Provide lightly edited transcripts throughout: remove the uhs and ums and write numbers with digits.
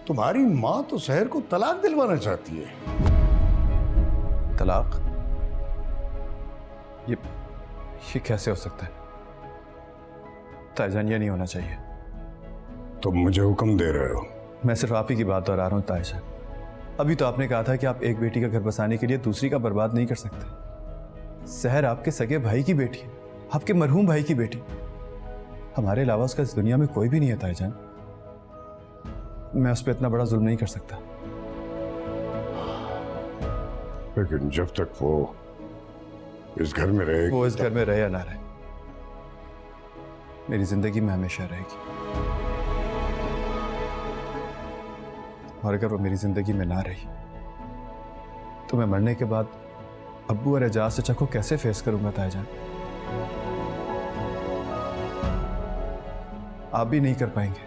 तुम्हारी माँ तो सहर को तलाक दिलवाना चाहती है। तलाक? ये कैसे हो सकता है? ताईजान, ये नहीं होना चाहिए। तुम मुझे हुक्म दे रहे हो? मैं सिर्फ आप ही की बात दोहरा रहा हूँ ताईजान। अभी तो आपने कहा था कि आप एक बेटी का घर बसाने के लिए दूसरी का बर्बाद नहीं कर सकते। सहर आपके सगे भाई की बेटी है, आपके मरहूम भाई की बेटी। हमारे अलावा उसका इस दुनिया में कोई भी नहीं है ताईजान। मैं उस पर इतना बड़ा जुल्म नहीं कर सकता। लेकिन जब तक वो इस घर में रहे, वो इस घर में रहे या ना रहे, मेरी जिंदगी में हमेशा रहेगी। और अगर वो मेरी जिंदगी में ना रही तो मैं मरने के बाद अब्बू और एजाज चचा को कैसे फेस करूंगा ताईजान? आप भी नहीं कर पाएंगे।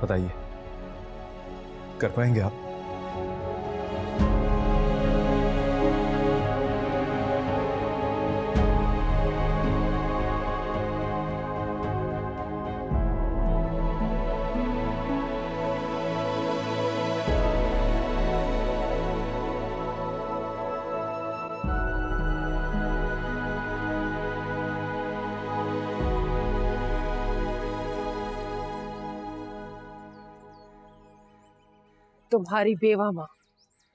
बताइए, कर पाएंगे आप? तुम्हारी बेवा माँ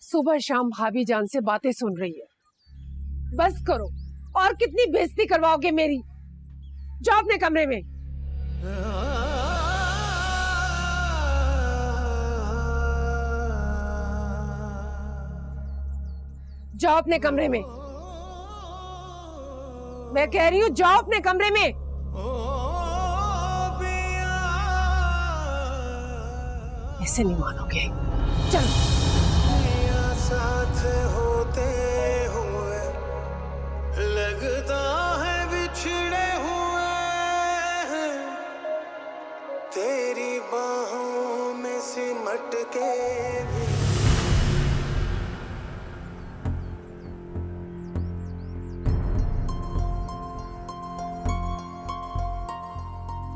सुबह शाम भाभी जान से बातें सुन रही है। बस करो, और कितनी बेइज्जती करवाओगे मेरी? जाओ अपने कमरे में। जाओ अपने कमरे में। मैं कह रही हूँ जाओ अपने कमरे में। ऐसे नहीं मानोगे। चलो। साथ होते हुए लगता है बिछड़े हुए हैं, तेरी बाहों में सिमट के भी।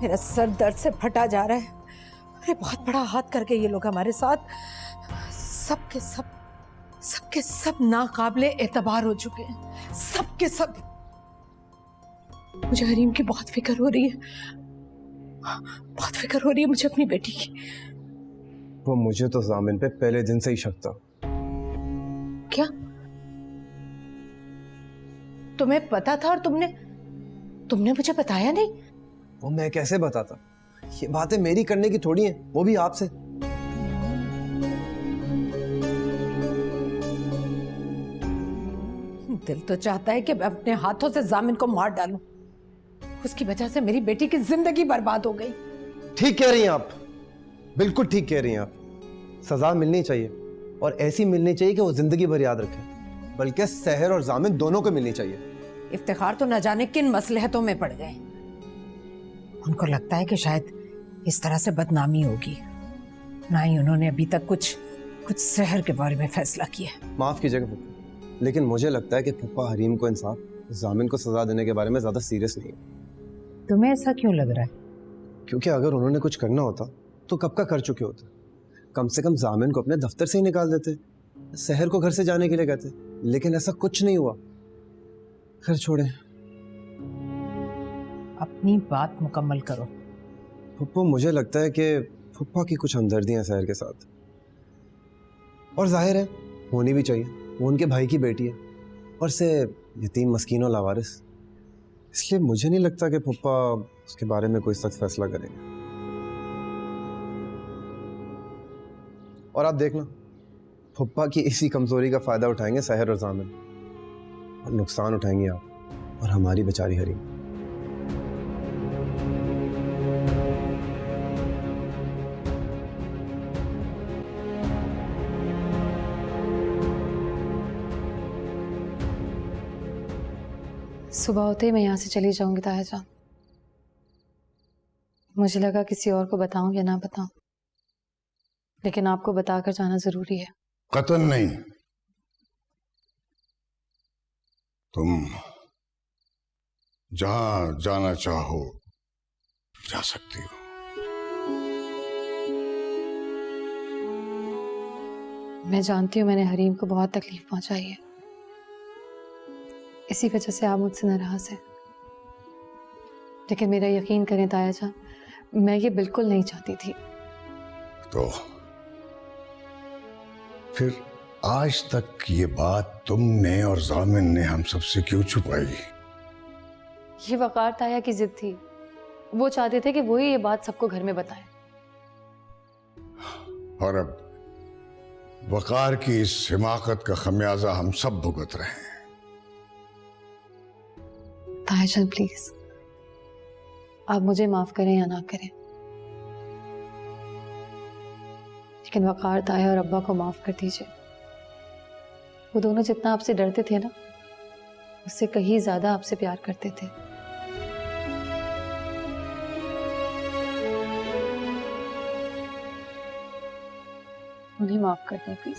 मेरा सर दर्द से फटा जा रहा है। अरे बहुत बड़ा हाथ करके ये लोग हमारे साथ। सबके सब नाकाबिले एतबार हो चुके हैं, सबके सब। मुझे हरीम की बहुत फिक्र हो रही है, बहुत फिक्र हो रही है मुझे अपनी बेटी की। वो मुझे तो जामिन पे पहले दिन से ही शक था। क्या तुम्हें पता था और तुमने मुझे बताया नहीं? वो मैं कैसे बताता? ये बातें मेरी करने की थोड़ी हैं, वो भी आपसे। दिल तो चाहता है कि मैं अपने हाथों से जामिन को मार डालूं। उसकी वजह से मेरी बेटी की जिंदगी बर्बाद हो गई। ठीक कह रही हैं आप, बिल्कुल ठीक कह रही हैं आप। सजा मिलनी चाहिए, और ऐसी मिलनी चाहिए कि वो जिंदगी भर याद रखे, बल्कि सहर और जामिन दोनों को मिलनी चाहिए। इफ्तिखार तो न जाने किन मसलहतों में पड़ गए। उनको लगता है कि शायद इस तरह से बदनामी होगी, ना ही उन्होंने अभी तक कुछ सहर के बारे में फैसला किया। माफ कीजिएगा फुप्पा, लेकिन मुझे लगता है कि फुप्पा हरीम को इंसाफ, जामिन को सजा देने के बारे में ज्यादा सीरियस नहीं है। तुम्हें ऐसा क्यों लग रहा है? क्योंकि अगर उन्होंने कुछ करना होता तो कब का कर चुके होते। कम से कम जामिन को अपने दफ्तर से ही निकाल देते, सहर को घर से जाने के लिए कहते, लेकिन ऐसा कुछ नहीं हुआ। खैर छोड़े, अपनी बात मुकम्मल करो। फुप्पो, मुझे लगता है कि फुप्पा की कुछ हमदर्दियां सहर के साथ, और जाहिर है होनी भी चाहिए। वो उनके भाई की बेटी है, और से यतीम मस्कीन और लावारिस। इसलिए मुझे नहीं लगता कि फुप्पा उसके बारे में कोई सख्त फैसला करेंगे। और आप देखना, फुप्पा की इसी कमजोरी का फायदा उठाएंगे सहर और जामिन, और नुकसान उठाएंगे आप और हमारी बेचारी हरीम। सुबह होते ही मैं यहाँ से चली जाऊंगी ताया। मुझे लगा किसी और को बताऊं या ना बताऊं, लेकिन आपको बताकर जाना जरूरी है। कतन नहीं, तुम जहां जाना चाहो जा सकती हो। मैं जानती हूँ मैंने हरीम को बहुत तकलीफ पहुंचाई है, इसी वजह से आप मुझसे नाराज हैं। लेकिन मेरा यकीन करें ताया जान, मैं ये बिल्कुल नहीं चाहती थी। तो फिर आज तक ये बात तुमने और जामिन ने हम सबसे क्यों छुपाई? ये वकार ताया की जिद थी, वो चाहते थे कि वही ये बात सबको घर में बताएं। और अब वकार की इस हिमाकत का खमियाजा हम सब भुगत रहे हैं। ताया जान प्लीज, आप मुझे माफ करें या ना करें, लेकिन वकार ताया और अब्बा को माफ कर दीजिए। वो दोनों जितना आपसे डरते थे ना, उससे कहीं ज्यादा आपसे प्यार करते थे। उन्हें माफ कर दें प्लीज।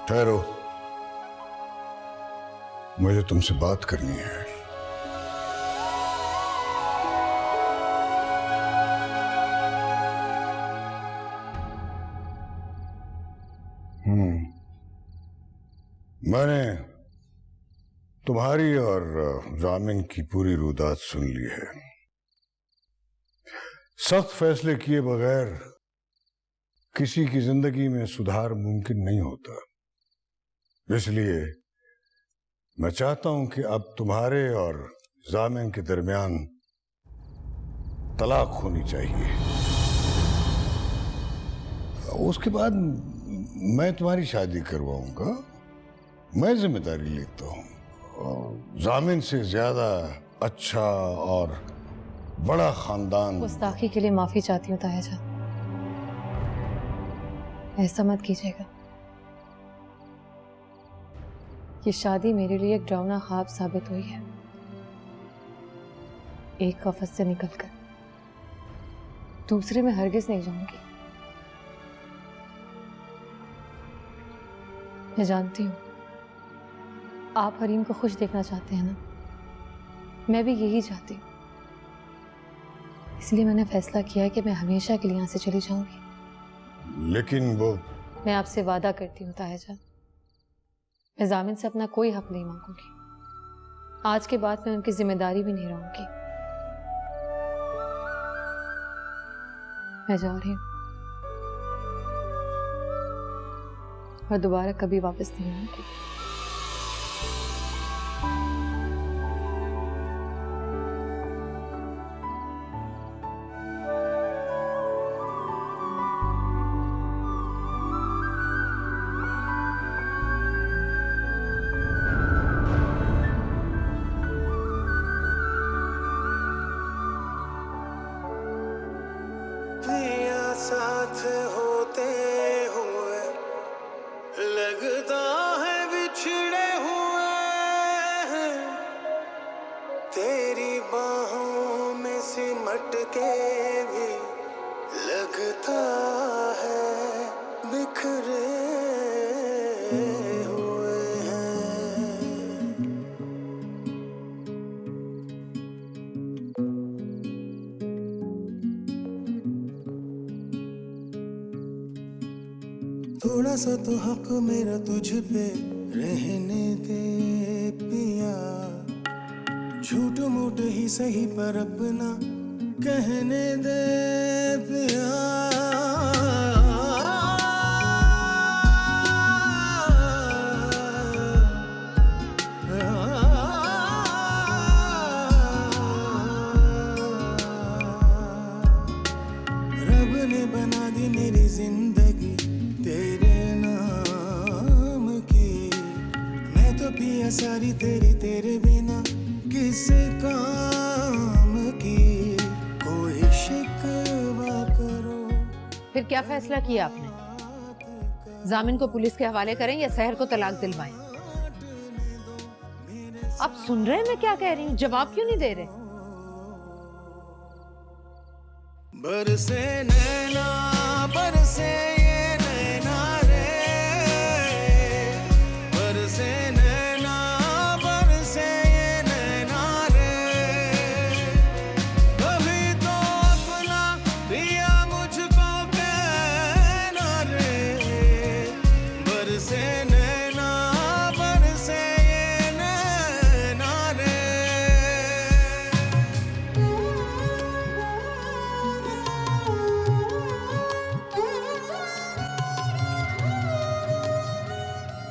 ठहरो, मुझे तुमसे बात करनी है। मैंने तुम्हारी और जामिन की पूरी रुदात सुन ली है। सख्त फैसले किए बगैर किसी की जिंदगी में सुधार मुमकिन नहीं होता। इसलिए मैं चाहता हूं कि अब तुम्हारे और जामिन के दरमियान तलाक होनी चाहिए। उसके बाद मैं तुम्हारी शादी करवाऊंगा। मैं जिम्मेदारी लेता हूं। जामिन से ज्यादा अच्छा और बड़ा खानदान। गुस्ताखी के लिए माफी चाहती हूँ ताया जान, ऐसा मत कीजिएगा। ये शादी मेरे लिए एक डरावना ख्वाब साबित हुई है। एक कफस से निकलकर दूसरे में हरगिज नहीं जाऊंगी। मैं जानती हूँ आप हरीम को खुश देखना चाहते हैं ना, मैं भी यही चाहती हूँ। इसलिए मैंने फैसला किया है कि मैं हमेशा के लिए यहाँ से चली जाऊंगी। लेकिन वो मैं आपसे वादा करती हूँ ताया जान, मैं जामिन से अपना कोई हक नहीं मांगूंगी। आज के बाद मैं उनकी जिम्मेदारी भी नहीं रहूंगी। मैं जा रही हूँ और दोबारा कभी वापस नहीं आऊंगी। पिया साथ होते हुए लगता है बिछड़े हुए हैं, तेरी बाहों में सिमट के भी लगता है बिखरे हुए हैं। थोड़ा सा तो हक मेरा तुझ पे रहने दे पिया, झूठ मूठ ही सही पर अपना कहने दे पिया। रब ने बना दी मेरी जिंदगी तेरे नाम की, मैं तो पिया सारी तेरी तेरे बिना किस काम की। कोई शिकवा करो। फिर क्या फैसला किया आपने? जामिन को पुलिस के हवाले करें या सहर को तलाक दिलवाएं? आप सुन रहे हैं मैं क्या कह रही हूँ? जवाब क्यों नहीं दे रहे? बरसे नैना बरसे ये नैना रे, बरसे नैना बरसे नैना बरसे ये नैना रे।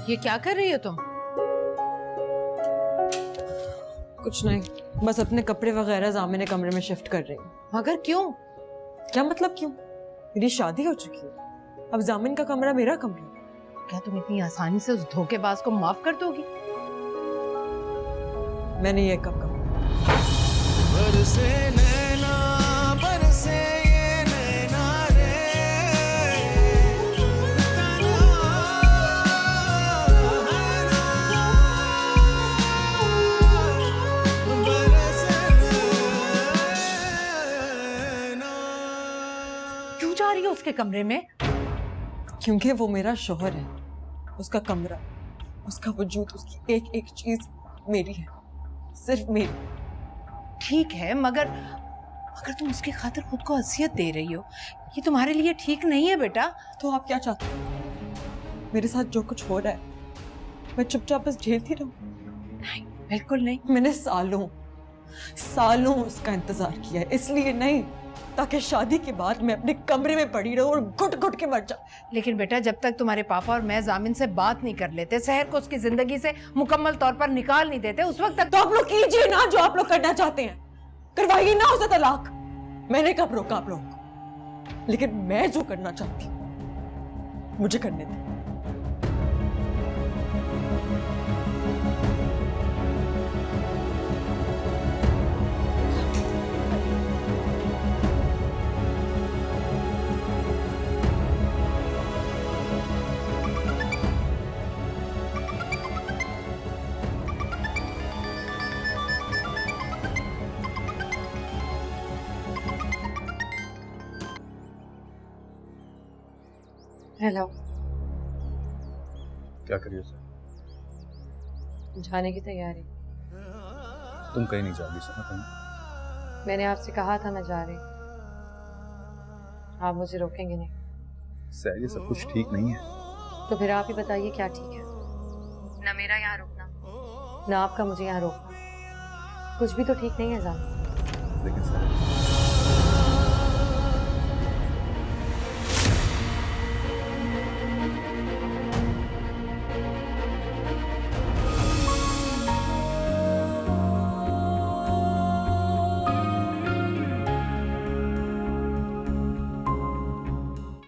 ये क्या कर रही हो तुम? कुछ नहीं, बस अपने कपड़े वगैरह जामिन के कमरे में शिफ्ट कर रही हूँ। मगर क्यों? क्या मतलब क्यों? मेरी शादी हो चुकी है, अब जामिन का कमरा मेरा कमरा। क्या तुम इतनी आसानी से उस धोखेबाज को माफ कर दोगी? मैंने ये कब कहा? बरसे नैना बरसे ये नैना रे। बरसे नैना। क्यों जा रही हो उसके कमरे में? क्योंकि वो मेरा शौहर है, उसका कमरा, उसका वजूद, उसकी एक एक चीज मेरी है, सिर्फ मेरी। ठीक है, मगर तुम उसकी खातिर खुद को अजियत दे रही हो, ये तुम्हारे लिए ठीक नहीं है बेटा। तो आप क्या चाहते हो? मेरे साथ जो कुछ हो रहा है मैं चुपचाप बस झेलती रहूं? नहीं, बिल्कुल नहीं। मैंने सालों उसका इंतजार किया है, इसलिए नहीं ताकि शादी के बाद मैं अपने कमरे में पड़ी रहूं और घुट घुट के मर जाऊं। लेकिन बेटा, जब तक तुम्हारे पापा और मैं जामिन से बात नहीं कर लेते, सहर को उसकी जिंदगी से मुकम्मल तौर पर निकाल नहीं देते, उस वक्त तक तो आप लोग कीजिए ना जो आप लोग करना चाहते हैं, करवाइए ना उसे तलाक। मैंने कब रोका आप लोगों को? लेकिन मैं जो करना चाहती हूं मुझे करने दें। हेलो। क्या करिए सर? जाने की तैयारी। तुम कहीं नहीं जा रही सर? मैंने आपसे कहा था मैं जा रही, आप मुझे रोकेंगे नहीं। सर ये सब कुछ ठीक नहीं है। तो फिर आप ही बताइए क्या ठीक है? ना मेरा यहाँ रुकना, ना आपका मुझे यहाँ रोकना, कुछ भी तो ठीक नहीं है जान। लेकिन सर